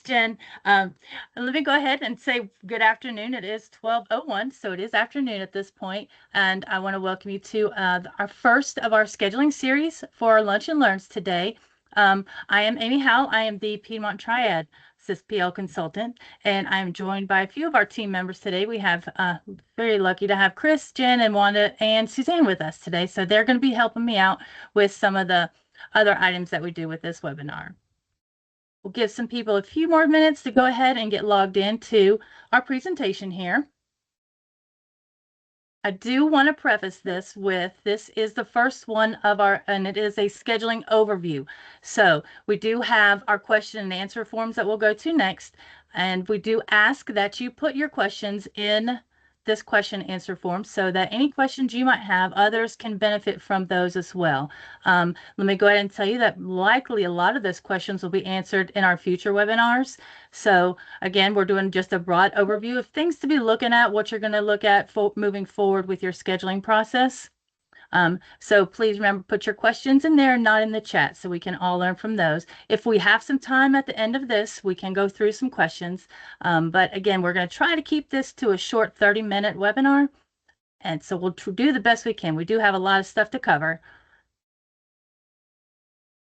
Jen. Let me go ahead and say good afternoon. It is 12:01, so it is afternoon at this point, and I want to welcome you to our first of our scheduling series for our Lunch and Learns today. I am Amy Howell. I am the Piedmont Triad CISPL consultant, and I'm joined by a few of our team members today. We have very lucky to have Chris, Jen, and Wanda and Suzanne with us today, so they're going to be helping me out with some of the other items that we do with this webinar. We'll give some people a few more minutes to go ahead and get logged into our presentation here. I do want to preface this with this is the first one of our, and it is a scheduling overview. So we do have our question and answer forms that we'll go to next. And we do ask that you put your questions in this question answer form so that any questions you might have, others can benefit from those as well. Let me go ahead and tell you that likely a lot of those questions will be answered in our future webinars. So again, we're doing just a broad overview of things to be looking at, what you're going to look at moving forward with your scheduling process. So please remember, put your questions in there, not in the chat, so we can all learn from those. If we have some time at the end of this, we can go through some questions. But again, we're going to try to keep this to a short 30-minute webinar. And so we'll do the best we can. We do have a lot of stuff to cover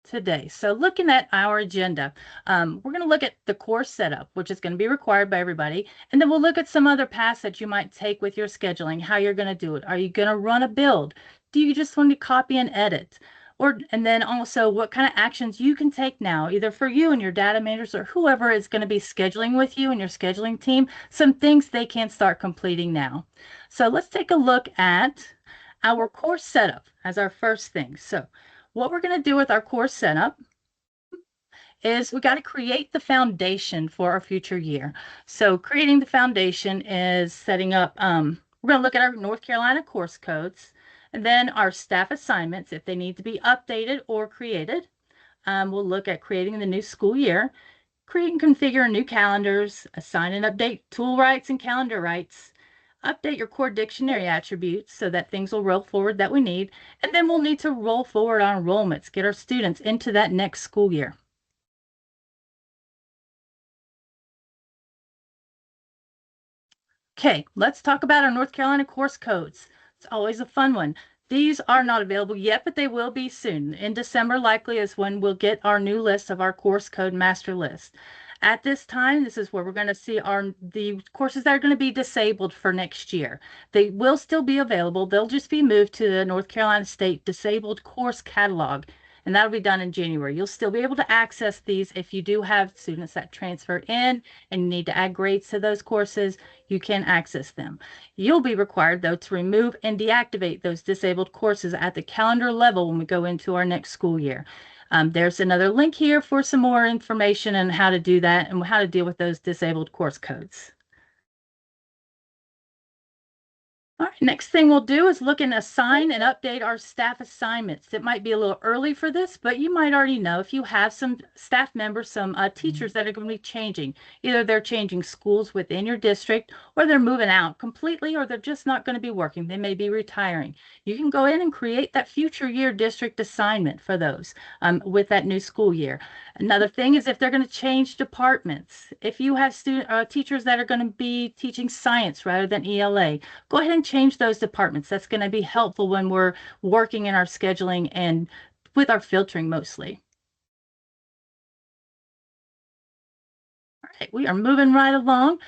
today. So looking at our agenda, we're going to look at the course setup, which is going to be required by everybody. And then we'll look at some other paths that you might take with your scheduling, how you're going to do it. Are you going to run a build? Do you just want to copy and edit? And then also what kind of actions you can take now, either for you and your data managers or whoever is going to be scheduling with you and your scheduling team, some things they can start completing now. So let's take a look at our course setup as our first thing. So what we're going to do with our course setup is we got to create the foundation for our future year. So creating the foundation is setting up, we're going to look at our North Carolina course codes, and then our staff assignments, if they need to be updated or created. We'll look at creating the new school year, create and configure new calendars, assign and update tool rights and calendar rights, update your core dictionary attributes so that things will roll forward that we need, and then we'll need to roll forward our enrollments, get our students into that next school year. Okay, let's talk about our North Carolina course codes. It's always a fun one. These are not available yet, but they will be soon. In December, likely is when we'll get our new list of our course code master list. At this time, this is where we're going to see the courses that are going to be disabled for next year. They will still be available. They'll just be moved to the North Carolina State Disabled Course Catalog, and that'll be done in January. You'll still be able to access these if you do have students that transfer in and you need to add grades to those courses. You can access them. You'll be required, though, to remove and deactivate those disabled courses at the calendar level when we go into our next school year. There's another link here for some more information on how to do that and how to deal with those disabled course codes. All right, next thing we'll do is look and assign and update our staff assignments. It might be a little early for this, but you might already know if you have some staff members, some teachers that are going to be changing. Either they're changing schools within your district, or they're moving out completely, or they're just not going to be working. They may be retiring. You can go in and create that future year district assignment for those with that new school year. Another thing is if they're going to change departments. If you have teachers that are going to be teaching science rather than ELA, go ahead and change those departments. That's going to be helpful when we're working in our scheduling and with our filtering mostly. All right, we are moving right along.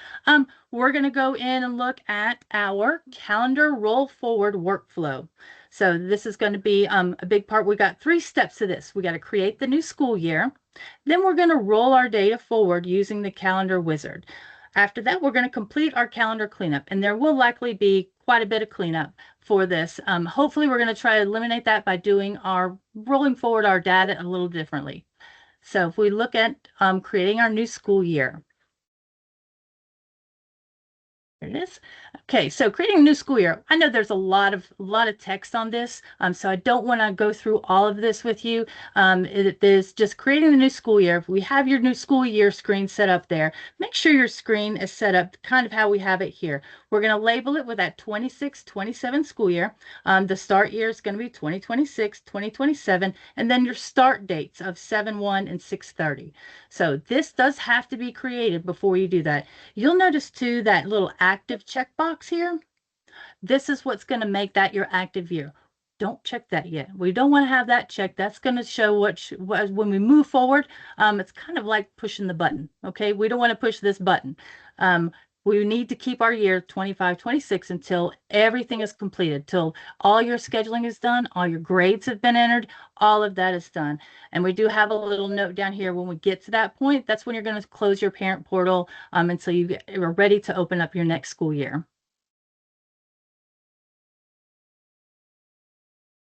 We're going to go in and look at our calendar roll forward workflow. So this is going to be a big part. We got 3 steps to this. We got to create the new school year. Then we're going to roll our data forward using the calendar wizard. After that, we're going to complete our calendar cleanup, and there will likely be quite a bit of cleanup for this. Hopefully, we're going to try to eliminate that by doing our rolling forward our data a little differently. So if we look at creating our new school year, there it is. Okay, so creating a new school year. I know there's a lot of text on this, so I don't want to go through all of this with you. It is just creating the new school year. If we have your new school year screen set up there, make sure your screen is set up kind of how we have it here. We're going to label it with that 26-27 school year. The start year is going to be 2026, 2027, and then your start dates of 7/1 and 6/30. So this does have to be created before you do that. You'll notice too that little active checkbox here. This is what's going to make that your active year. Don't check that yet. We don't want to have that checked. That's going to show what when we move forward, it's kind of like pushing the button. Okay, we don't want to push this button. We need to keep our year 25, 26 until everything is completed, till all your scheduling is done, all your grades have been entered, all of that is done. And we do have a little note down here when we get to that point. That's when you're going to close your parent portal until you are ready to open up your next school year.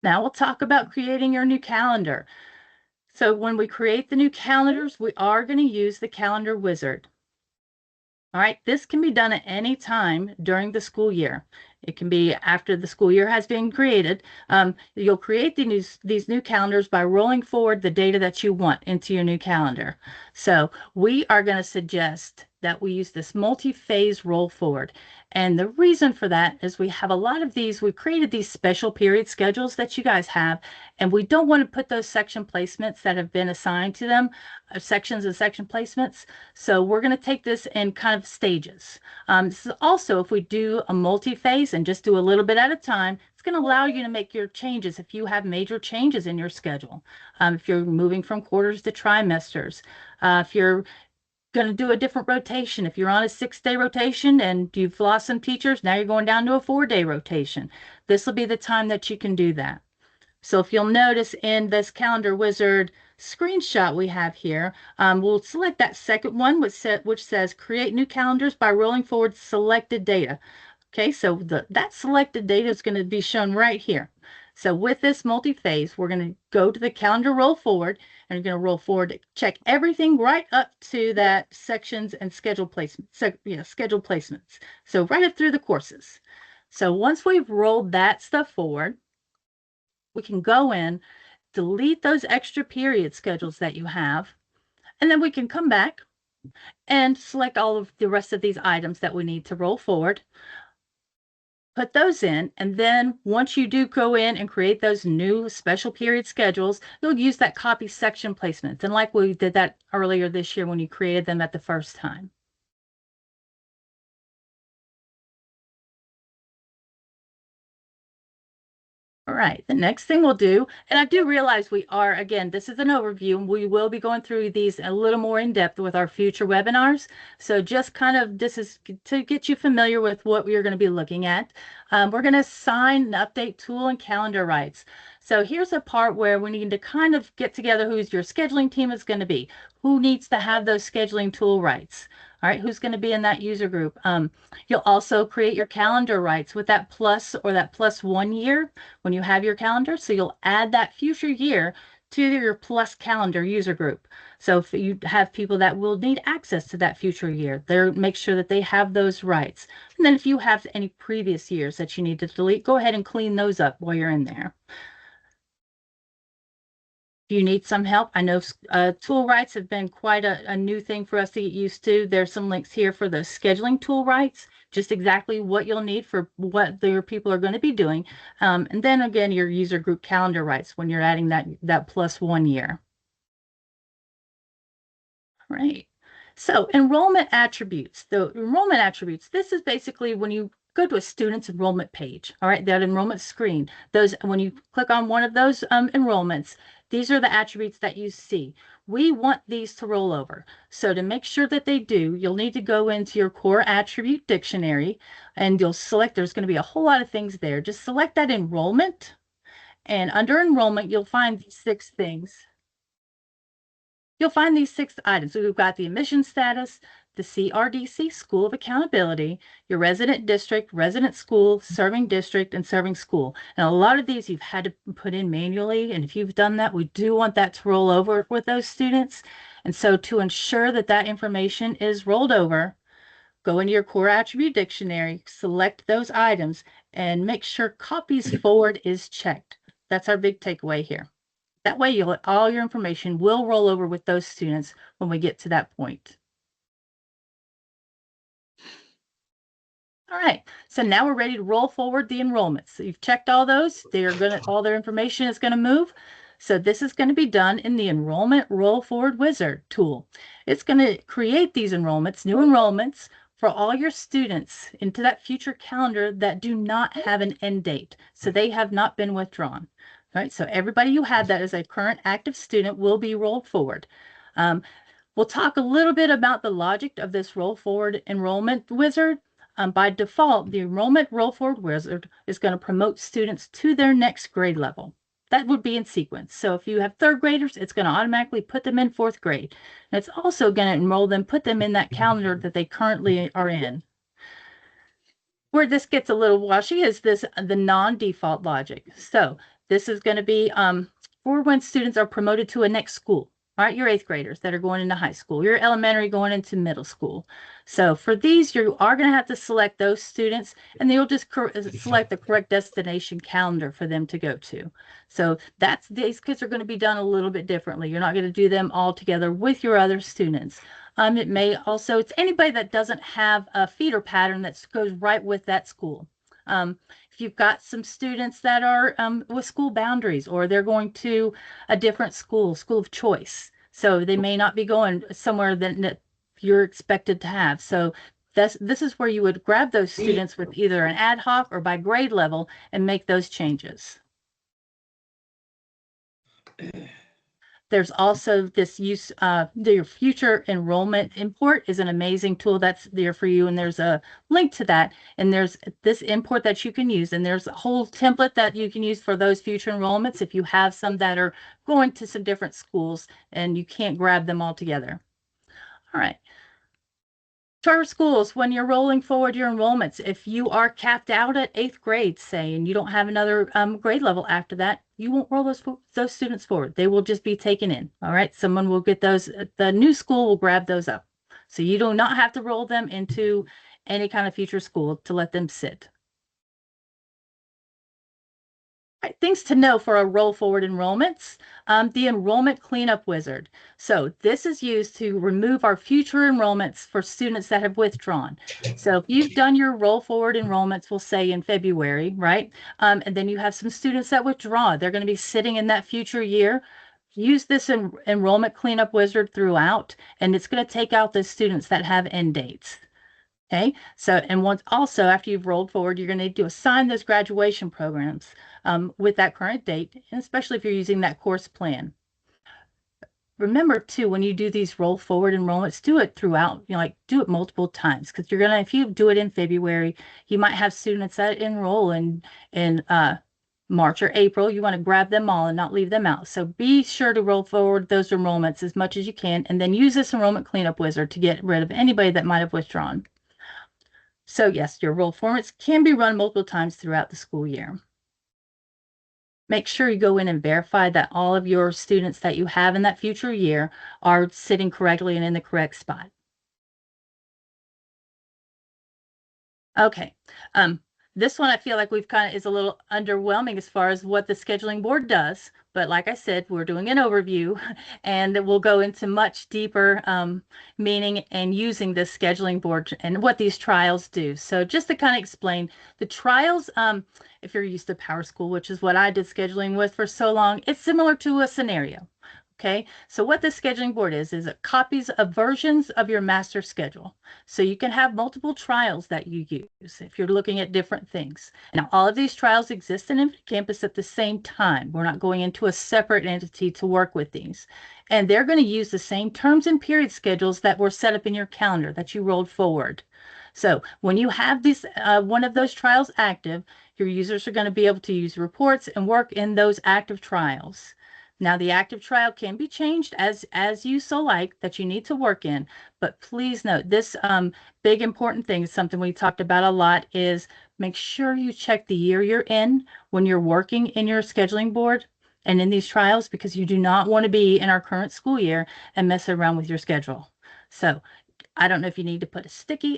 Now we'll talk about creating your new calendar. So when we create the new calendars, we are going to use the calendar wizard. All right, this can be done at any time during the school year. It can be after the school year has been created. You'll create these new calendars by rolling forward the data that you want into your new calendar. So we are going to suggest that we use this multi-phase roll forward. And the reason for that is we have a lot of these, we've created these special period schedules that you guys have, and we don't want to put those section placements that have been assigned to them, sections and section placements. So we're going to take this in kind of stages. This is also, if we do a multi-phase and just do a little bit at a time, it's going to allow you to make your changes if you have major changes in your schedule. If you're moving from quarters to trimesters, if you're going to do a different rotation. If you're on a 6-day rotation and you've lost some teachers, now you're going down to a 4-day rotation. This will be the time that you can do that. So if you'll notice in this calendar wizard screenshot we have here, we'll select that second one which says create new calendars by rolling forward selected data. Okay, so that selected data is going to be shown right here. So with this multi-phase, we're going to go to the calendar roll forward, and you're going to roll forward, check everything right up to that sections and schedule placement. So schedule placements. So right up through the courses. So once we've rolled that stuff forward, we can go in, delete those extra period schedules that you have, and then we can come back and select all of the rest of these items that we need to roll forward. Put those in, and then once you do go in and create those new special period schedules, you'll use that copy section placements. And like we did that earlier this year when you created them at the first time. All right, the next thing we'll do, and I do realize we are, again, this is an overview, and we will be going through these a little more in depth with our future webinars. So just kind of, this is to get you familiar with what we are going to be looking at. We're going to assign an update tool and calendar rights. So here's a part where we need to kind of get together who's your scheduling team is going to be. Who needs to have those scheduling tool rights? All right, who's going to be in that user group? You'll also create your calendar rights with that plus or that +1 year when you have your calendar. So you'll add that future year to your plus calendar user group. So if you have people that will need access to that future year, make sure that they have those rights. And then if you have any previous years that you need to delete, go ahead and clean those up while you're in there. If you need some help, I know tool rights have been quite a new thing for us to get used to. There's some links here for the scheduling tool rights, just exactly what you'll need for what your people are going to be doing. And then again, your user group calendar rights when you're adding that +1 year. All right. So enrollment attributes. The enrollment attributes, this is basically when you go to a student's enrollment page, all right, that enrollment screen. When you click on one of those enrollments, these are the attributes that you see. We want these to roll over. So to make sure that they do, you'll need to go into your core attribute dictionary, and you'll select, there's going to be a whole lot of things there. Just select that enrollment, and under enrollment, you'll find these 6 things. You'll find these 6 items. So we've got the admission status, the CRDC, School of Accountability, your resident district, resident school, serving district, and serving school. And a lot of these you've had to put in manually. And if you've done that, we do want that to roll over with those students. And so to ensure that that information is rolled over, go into your core attribute dictionary, select those items, and make sure copies forward is checked. That's our big takeaway here. That way, all your information will roll over with those students when we get to that point. All right, so now we're ready to roll forward the enrollments. So you've checked all those. All their information is gonna move. So this is gonna be done in the Enrollment Roll Forward Wizard tool. It's gonna create these enrollments, new enrollments for all your students into that future calendar that do not have an end date. So they have not been withdrawn. All right, so everybody you had that is a current active student will be rolled forward. We'll talk a little bit about the logic of this roll forward enrollment wizard. By default, the enrollment roll forward wizard is going to promote students to their next grade level. That would be in sequence. So if you have third graders, it's going to automatically put them in fourth grade. And it's also going to enroll them, put them in that calendar that they currently are in. Where this gets a little washy is the non-default logic. So this is going to be for when students are promoted to a next school. All right, your eighth graders that are going into high school, your elementary going into middle school. So for these, you are going to have to select those students, and you'll just select the correct destination calendar for them to go to. So these kids are going to be done a little bit differently. You're not going to do them all together with your other students. It may also, it's anybody that doesn't have a feeder pattern that goes right with that school. If you've got some students that are with school boundaries, or they're going to a different school of choice, so they may not be going somewhere that you're expected to have. So this is where you would grab those students with either an ad hoc or by grade level and make those changes. There's also this use, your future enrollment import is an amazing tool that's there for you. And there's a link to that. And there's this import that you can use. And there's a whole template that you can use for those future enrollments if you have some that are going to some different schools and you can't grab them all together. All right. Charter schools, when you're rolling forward your enrollments, if you are capped out at eighth grade, say, and you don't have another grade level after that, you won't roll those students forward. They will just be taken in. All right. Someone will get those. The new school will grab those up. So you do not have to roll them into any kind of future school to let them sit. Right, things to know for a roll forward enrollments, the enrollment cleanup wizard. So this is used to remove our future enrollments for students that have withdrawn. So if you've done your roll forward enrollments, we'll say in February, right? And then you have some students that withdraw. They're going to be sitting in that future year. Use this enrollment cleanup wizard throughout, and it's going to take out the students that have end dates. Okay, so and once also after you've rolled forward, you're going to need to assign those graduation programs with that current date, and especially if you're using that course plan. Remember too, when you do these roll forward enrollments, do it throughout, like do it multiple times, because you're gonna, if you do it in February, you might have students that enroll in March or April. You want to grab them all and not leave them out. So be sure to roll forward those enrollments as much as you can, and then use this enrollment cleanup wizard to get rid of anybody that might have withdrawn. So yes, your roll formats can be run multiple times throughout the school year. Make sure you go in and verify that all of your students that you have in that future year are sitting correctly and in the correct spot. Okay. This one I feel like we've kind of is a little underwhelming as far as what the scheduling board does. But like I said, we're doing an overview and we'll go into much deeper meaning and using this scheduling board and what these trials do. So just to kind of explain the trials, if you're used to PowerSchool, which is what I did scheduling with for so long, it's similar to a scenario. Okay, so what the scheduling board is copies of versions of your master schedule. So you can have multiple trials that you use if you're looking at different things. Now, all of these trials exist in Infinite Campus at the same time. We're not going into a separate entity to work with these. And they're going to use the same terms and period schedules that were set up in your calendar that you rolled forward. So when you have this one of those trials active, your users are going to be able to use reports and work in those active trials. Now, the active trial can be changed as you so like that you need to work in, but please note this big important thing is something we talked about a lot is make sure you check the year you're in when you're working in your scheduling board and in these trials, because you do not want to be in our current school year and mess around with your schedule. So I don't know if you need to put a sticky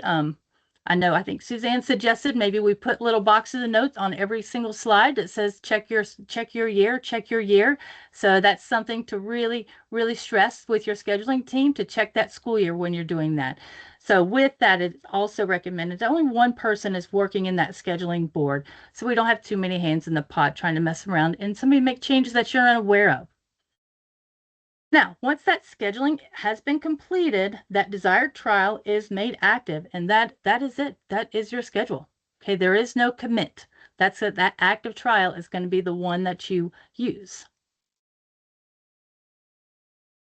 I think Suzanne suggested maybe we put little boxes of notes on every single slide that says check your year. So that's something to really, really stress with your scheduling team, to check that school year when you're doing that. So with that, it's also recommended that only one person is working in that scheduling board, so we don't have too many hands in the pot trying to mess around and somebody make changes that you're unaware of. Now, once that scheduling has been completed, that desired trial is made active, and that is it. That is your schedule. Okay, there is no commit. That's it. That active trial is going to be the one that you use.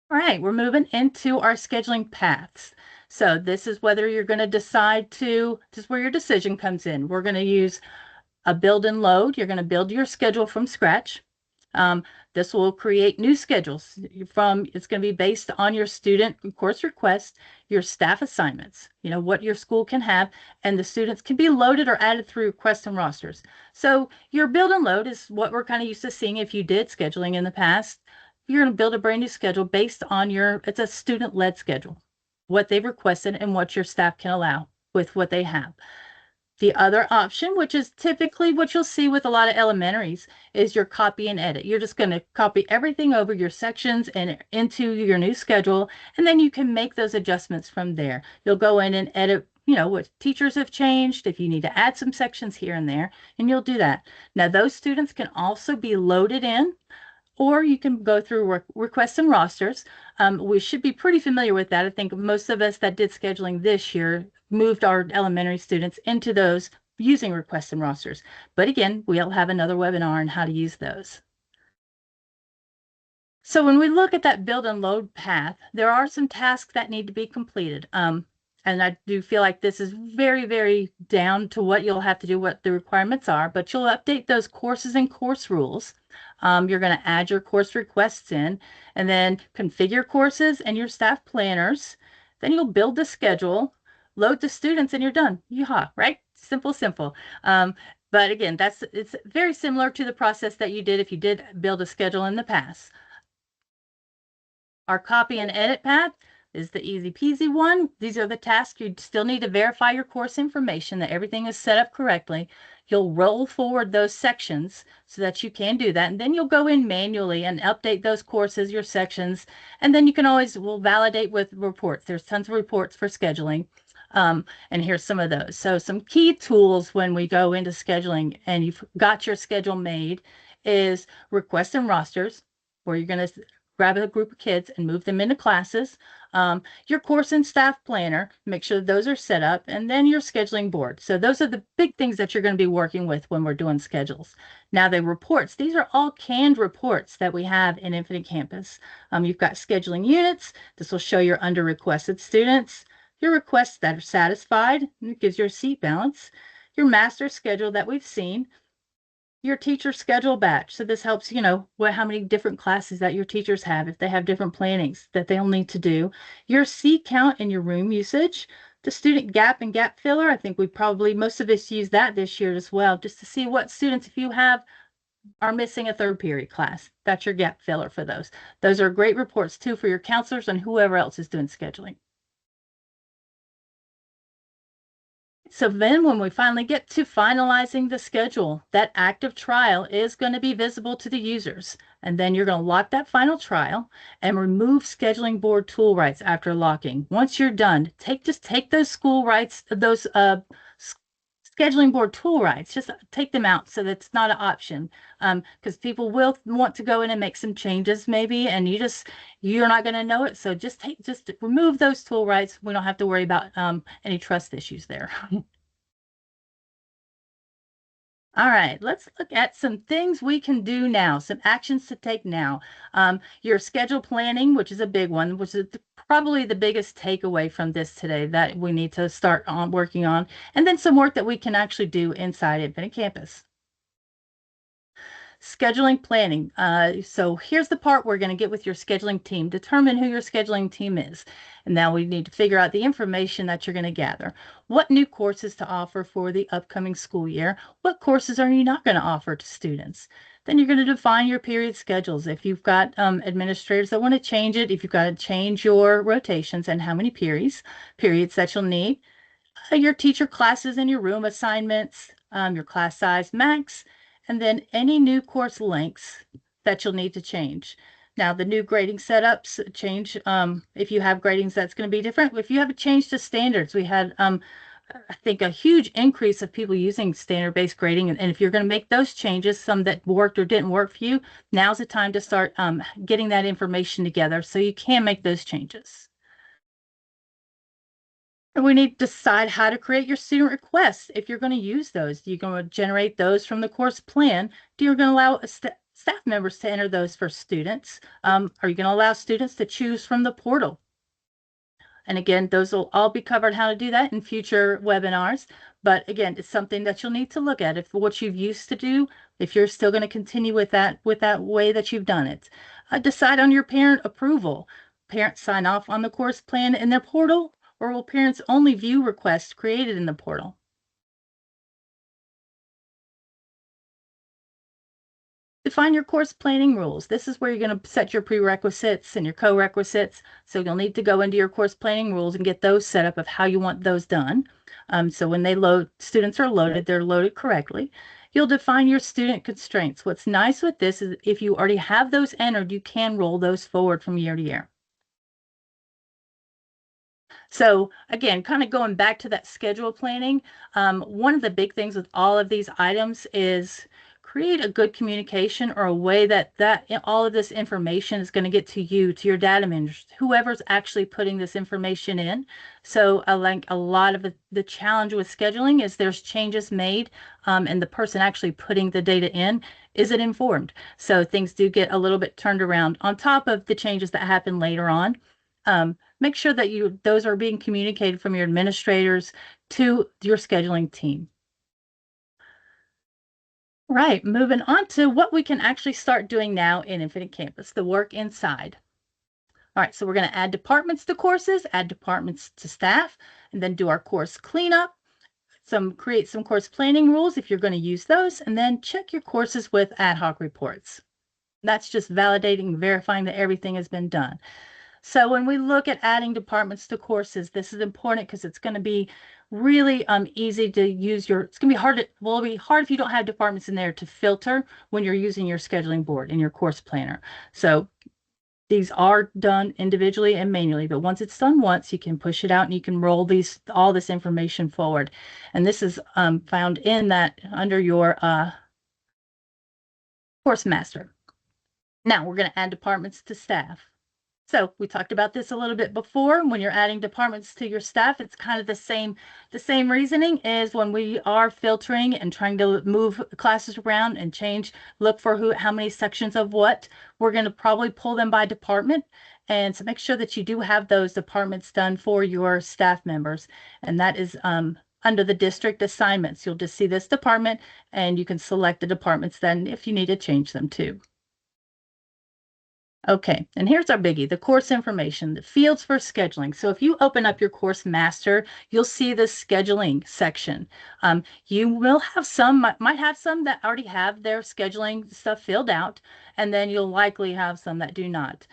All right, we're moving into our scheduling paths. So this is whether you're going to decide to, this is where your decision comes in. We're going to use a build and load. You're going to build your schedule from scratch. This will create new schedules it's going to be based on your student course requests, your staff assignments, what your school can have, and the students can be loaded or added through requests and rosters. So your build and load is what we're kind of used to seeing if you did scheduling in the past. You're going to build a brand new schedule based on it's a student-led schedule, what they've requested and what your staff can allow with what they have. The other option, which is typically what you'll see with a lot of elementaries, is your copy and edit. You're just going to copy everything over your sections and into your new schedule, and then you can make those adjustments from there. You'll go in and edit, what teachers have changed, if you need to add some sections here and there, and you'll do that. Now, those students can also be loaded in, or you can go through requests and rosters. We should be pretty familiar with that. I think most of us that did scheduling this year moved our elementary students into those using requests and rosters. But again, we'll have another webinar on how to use those. So when we look at that build and load path, there are some tasks that need to be completed. And I do feel like this is very, very down to what you'll have to do, what the requirements are, but you'll update those courses and course rules. You're going to add your course requests in, and then configure courses and your staff planners. Then you'll build the schedule, load the students, and you're done. Yeehaw, right? Simple, simple. But again, it's very similar to the process that you did if you did build a schedule in the past. Our copy and edit path is the easy peasy one. These are the tasks. You still need to verify your course information, that everything is set up correctly. You'll roll forward those sections so that you can do that. And then you'll go in manually and update those courses, your sections. And then you can we'll validate with reports. There's tons of reports for scheduling. And here's some of those. So some key tools when we go into scheduling and you've got your schedule made is requests and rosters, where you're going to grab a group of kids and move them into classes. Your course and staff planner, make sure those are set up, and then your scheduling board. So those are the big things that you're going to be working with when we're doing schedules. Now the reports, these are all canned reports that we have in Infinite Campus. You've got scheduling units. This will show your under requested students, your requests that are satisfied, and it gives your seat balance, your master schedule that we've seen, your teacher schedule batch. So this helps, how many different classes that your teachers have, if they have different plannings that they'll need to do, your seat count and your room usage, the student gap and gap filler. I think most of us use that this year as well, just to see what students, if you are missing a third period class, that's your gap filler for those. Those are great reports too for your counselors and whoever else is doing scheduling. So then when we finally get to finalizing the schedule, that active trial is going to be visible to the users. And then you're going to lock that final trial and remove scheduling board tool rights after locking. Once you're done, just take those school rights, those scheduling board tool rights, just take them out so that's not an option, because people will want to go in and make some changes maybe, and you're not going to know it. So just remove those tool rights. We don't have to worry about any trust issues there. All right, let's look at some things we can do now, some actions to take now. Your schedule planning, which is a big one, which is probably the biggest takeaway from this today that we need to start on working on, and then some work that we can actually do inside Infinite Campus. Scheduling planning. So here's the part we're going to get with your scheduling team. Determine who your scheduling team is. And now we need to figure out the information that you're going to gather. What new courses to offer for the upcoming school year? What courses are you not going to offer to students? Then you're going to define your period schedules. If you've got administrators that want to change it, if you've got to change your rotations and how many periods that you'll need. your teacher classes in your room assignments, your class size max, and then any new course links that you'll need to change. Now, the new grading setups change. If you have gradings, that's going to be different. If you have a change to standards, we had, I think, a huge increase of people using standard-based grading. And if you're going to make those changes, some that worked or didn't work for you, now's the time to start getting that information together so you can make those changes. And we need to decide how to create your student requests. If you're going to use those, you're going to generate those from the course plan. You're going to allow staff members to enter those for students. Are you going to allow students to choose from the portal? And again, those will all be covered how to do that in future webinars. But again, it's something that you'll need to look at. If what you've used to do, if you're still going to continue with that way that you've done it. Decide on your parent approval. Parents sign off on the course plan in their portal, or will parents only view requests created in the portal? Define your course planning rules. This is where you're going to set your prerequisites and your co-requisites. So you'll need to go into your course planning rules and get those set up of how you want those done. So when they load, students are loaded, they're loaded correctly. You'll define your student constraints. What's nice with this is if you already have those entered, you can roll those forward from year to year. So again, kind of going back to that schedule planning, one of the big things with all of these items is create a good communication or a way that all of this information is going to get to you, to your data managers, whoever's actually putting this information in. So like a lot of the challenge with scheduling is there's changes made and the person actually putting the data in isn't informed. So things do get a little bit turned around on top of the changes that happen later on. Make sure that those are being communicated from your administrators to your scheduling team. Right, moving on to what we can actually start doing now in Infinite Campus, the work inside. All right, so we're going to add departments to courses, add departments to staff, and then do our course cleanup, create some course planning rules if you're going to use those, and then check your courses with ad hoc reports. That's just validating, verifying that everything has been done. So when we look at adding departments to courses, this is important because it's going to be really easy to use it's going to be hard it'll be hard if you don't have departments in there to filter when you're using your scheduling board in your course planner. So these are done individually and manually, but once it's done once, you can push it out and you can roll all this information forward. And this is found in that under your course master. Now we're going to add departments to staff. So we talked about this a little bit before. When you're adding departments to your staff, it's kind of the same reasoning as when we are filtering and trying to move classes around and look for how many sections of what. We're going to probably pull them by department. And so make sure that you do have those departments done for your staff members. And that is under the district assignments. You'll just see this department and you can select the departments then if you need to change them too. Okay, and here's our biggie, the course information, the fields for scheduling. So if you open up your course master, you'll see the scheduling section. You will have might have some that already have their scheduling stuff filled out, and then you'll likely have some that do not.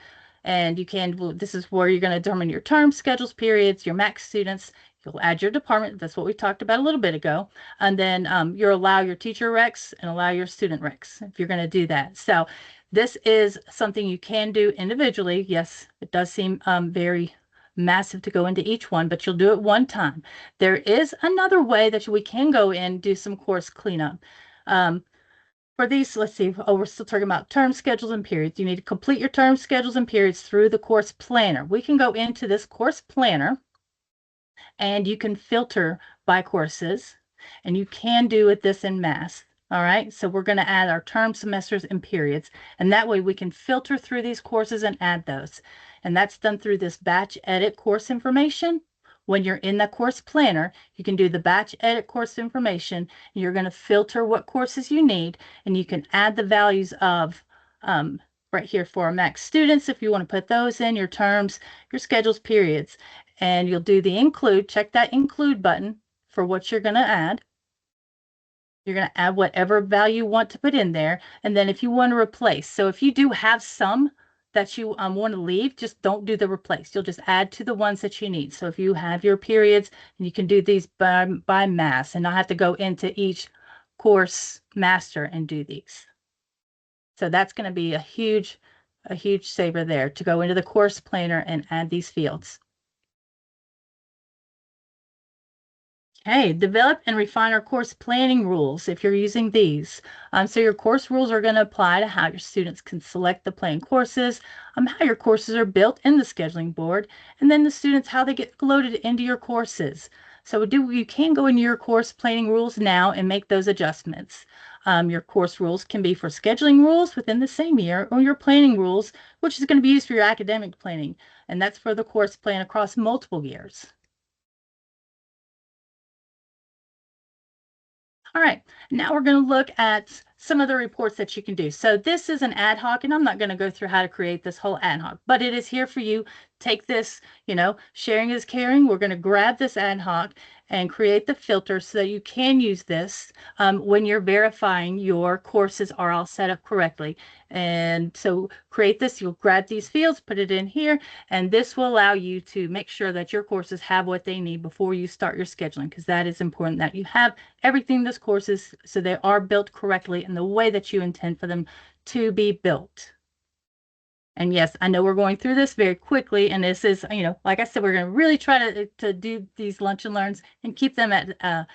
And this is where you're going to determine your term schedules, periods, your max students. You'll add your department. That's what we talked about a little bit ago. And then you'll allow your teacher recs and allow your student recs if you're going to do that. So this is something you can do individually. Yes, it does seem very massive to go into each one, but you'll do it one time. There is another way that we can go in and do some course cleanup. For these, let's see, we're still talking about term schedules and periods. You need to complete your term schedules and periods through the course planner. We can go into this course planner and you can filter by courses, and you can do this in math. All right, so we're going to add our term, semesters, and periods, and that way we can filter through these courses and add those. And that's done through this batch edit course information. When you're in the course planner, you can do the batch edit course information. And you're going to filter what courses you need, and you can add the values of right here for our max students if you want to put those in, your terms, your schedules, periods. And you'll do the include, check that include button for what you're going to add. You're going to add whatever value you want to put in there. And then if you want to replace, so if you do have some that you want to leave, just don't do the replace. You'll just add to the ones that you need. So if you have your periods, you can do these by mass and not have to go into each course master and do these. So that's going to be a huge saver there to go into the course planner and add these fields. Okay, develop and refine our course planning rules if you're using these. So your course rules are going to apply to how your students can select the planned courses, how your courses are built in the scheduling board, and then the students, how they get loaded into your courses. So you can go into your course planning rules now and make those adjustments. Your course rules can be for scheduling rules within the same year, or your planning rules, which is going to be used for your academic planning, and that's for the course plan across multiple years. All right, now we're going to look at some of the reports that you can do. So this is an ad hoc, and I'm not going to go through how to create this whole ad hoc, but it is here for you. Take this, sharing is caring. We're going to grab this ad hoc and create the filter so that you can use this when you're verifying your courses are all set up correctly. And so create this, you'll grab these fields, put it in here, and this will allow you to make sure that your courses have what they need before you start your scheduling, because that is important that you have everything in this courses so they are built correctly in the way that you intend for them to be built. And yes, I know we're going through this very quickly, and this is, like I said, we're going to really try to do these lunch and learns and keep them at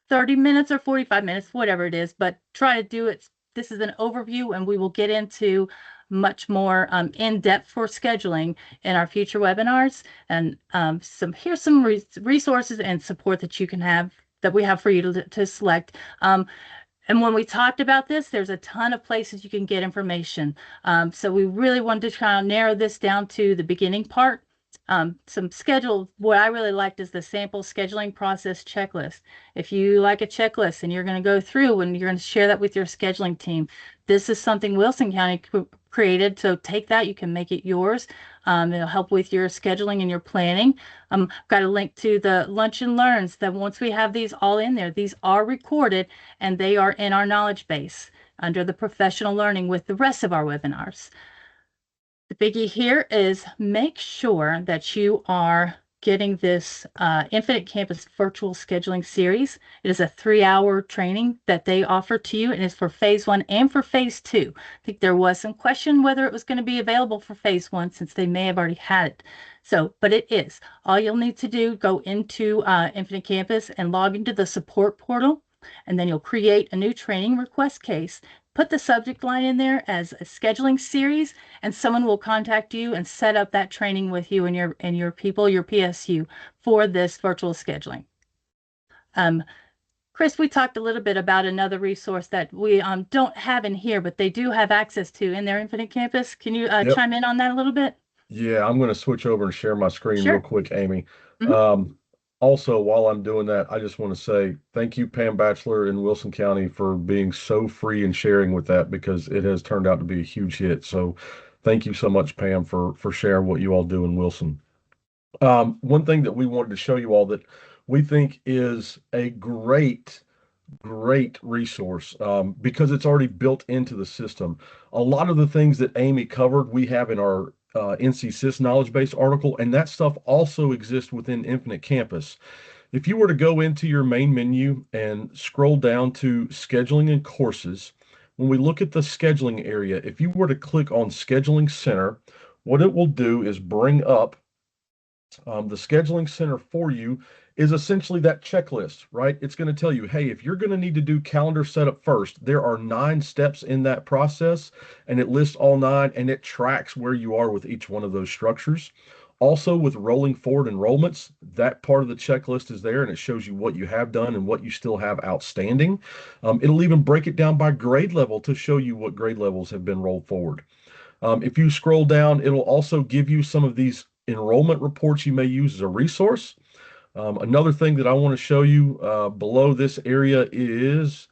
30 minutes or 45 minutes, whatever it is, but try to do it. This is an overview, and we will get into much more in-depth for scheduling in our future webinars. And here's some resources and support that you can have, that we have for you to select. And when we talked about this, there's a ton of places you can get information. So we really wanted to try and narrow this down to the beginning part. What I really liked is the sample scheduling process checklist. If you like a checklist and you're going to go through and you're going to share that with your scheduling team, this is something Wilson County created. So take that, you can make it yours. It'll help with your scheduling and your planning. I've got a link to the lunch and learns that once we have these all in there, these are recorded and they are in our knowledge base under the professional learning with the rest of our webinars. The biggie here is make sure that you are getting this Infinite Campus virtual scheduling series. It is a 3-hour training that they offer to you, and it's for phase 1 and for phase 2. I think there was some question whether it was going to be available for phase 1 since they may have already had it. So, but it is. All you'll need to do, go into Infinite Campus and log into the support portal, and then you'll create a new training request case. Put the subject line in there as a scheduling series, and someone will contact you and set up that training with you and your people, your PSU, for this virtual scheduling. Chris, we talked a little bit about another resource that we don't have in here, but they do have access to in their Infinite Campus. Can you chime in on that a little bit? Yeah, I'm going to switch over and share my screen Sure. real quick, Amy. Mm-hmm. Also, while I'm doing that, I just want to say thank you, Pam Batchelor in Wilson County, for being so free and sharing with that, because it has turned out to be a huge hit. So thank you so much, Pam, for sharing what you all do in Wilson. One thing that we wanted to show you all that we think is a great resource, because it's already built into the system. A lot of the things that Amy covered, we have in our NC SIS knowledge base article, and that stuff also exists within Infinite Campus. If you were to go into your main menu and scroll down to scheduling and courses, when we look at the scheduling area, if you were to click on Scheduling Center, what it will do is bring up the scheduling center for you. Is essentially that checklist, right? It's going to tell you, hey, if you're going to need to do calendar setup first, there are 9 steps in that process, and it lists all 9, and it tracks where you are with each one of those structures. Also, with rolling forward enrollments, that part of the checklist is there, and it shows you what you have done and what you still have outstanding. It'll even break it down by grade level to show you what grade levels have been rolled forward. If you scroll down, it'll also give you some of these enrollment reports you may use as a resource. Another thing that I want to show you below this area is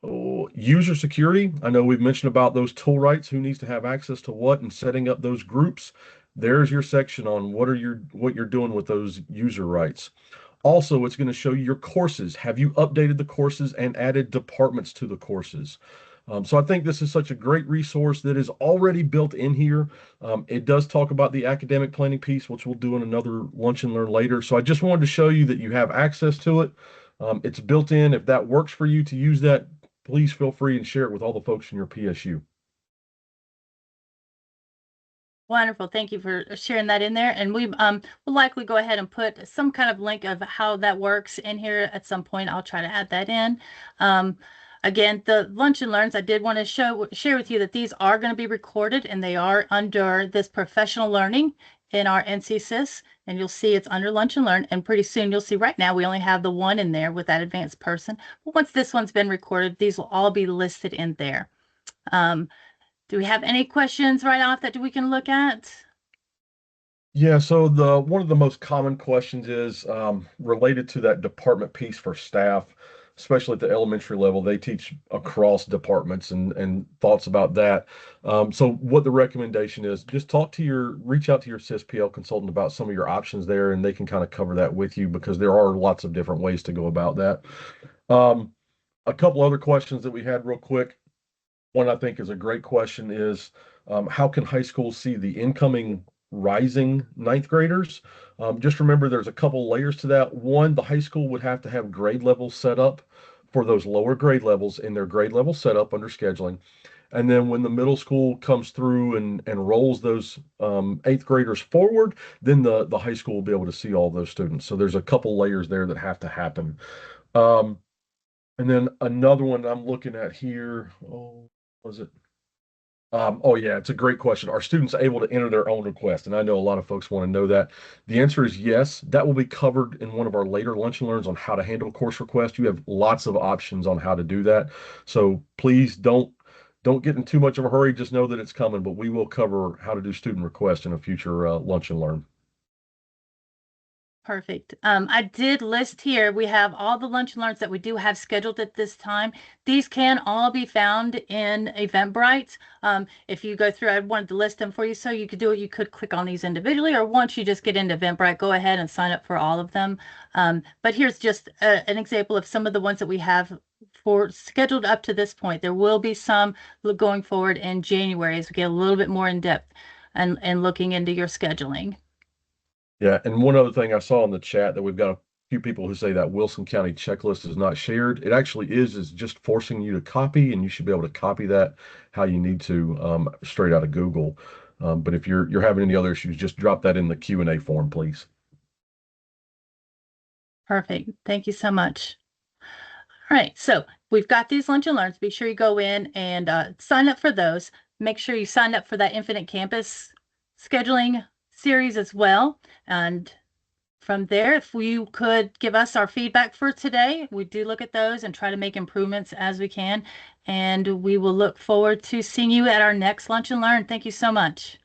user security. I know we've mentioned about those tool rights, who needs to have access to what, and setting up those groups. There's your section on what you're doing with those user rights. Also, it's going to show you your courses. Have you updated the courses and added departments to the courses? So I think this is such a great resource that is already built in here. It does talk about the academic planning piece, which we'll do in another lunch and learn later. So I just wanted to show you that you have access to it. It's built in. If that works for you to use that, please feel free and share it with all the folks in your PSU. Wonderful. Thank you for sharing that in there. And we will likely go ahead and put some kind of link of how that works in here at some point. I'll try to add that in. Again, the lunch and learns, I did want to share with you that these are going to be recorded and they are under this professional learning in our NCSIS. And you'll see it's under lunch and learn. And pretty soon you'll see right now we only have the one in there with that advanced person. But once this one's been recorded, these will all be listed in there. Do we have any questions right off that we can look at? Yeah, so the one of the most common questions is related to that department piece for staff, especially at the elementary level. They teach across departments and thoughts about that. So what the recommendation is, just reach out to your CSPL consultant about some of your options there, and they can kind of cover that with you because there are lots of different ways to go about that. Um, a couple other questions that we had real quick. One I think is a great question is how can high schools see the incoming rising ninth graders? Just remember there's a couple layers to that. One, the high school would have to have grade levels set up for those lower grade levels in their grade level setup under scheduling. And then when the middle school comes through and rolls those eighth graders forward, then the high school will be able to see all those students. So there's a couple layers there that have to happen. Um, and then another one I'm looking at here. Oh, was it? Oh yeah, it's a great question. Are students able to enter their own request? And I know a lot of folks want to know that. The answer is yes. That will be covered in one of our later lunch and learns on how to handle course requests. You have lots of options on how to do that. So please don't get in too much of a hurry. Just know that it's coming, but we will cover how to do student requests in a future lunch and learn. Perfect. I did list here, we have all the lunch and learns that we do have scheduled at this time. These can all be found in Eventbrite. If you go through, I wanted to list them for you so you could do it. You could click on these individually, or once you just get into Eventbrite, go ahead and sign up for all of them. But here's just an example of some of the ones that we have for scheduled up to this point. There will be some going forward in January as we get a little bit more in depth and looking into your scheduling. Yeah, and one other thing I saw in the chat that we've got a few people who say that Wilson County checklist is not shared. It actually is just forcing you to copy, and you should be able to copy that how you need to straight out of Google. But if you're having any other issues, just drop that in the Q&A form, please. Perfect. Thank you so much. All right, so we've got these lunch and learns. Be sure you go in and sign up for those. Make sure you sign up for that Infinite Campus scheduling series as well. And from there, if you could give us our feedback for today, we do look at those and try to make improvements as we can. And we will look forward to seeing you at our next lunch and learn. Thank you so much.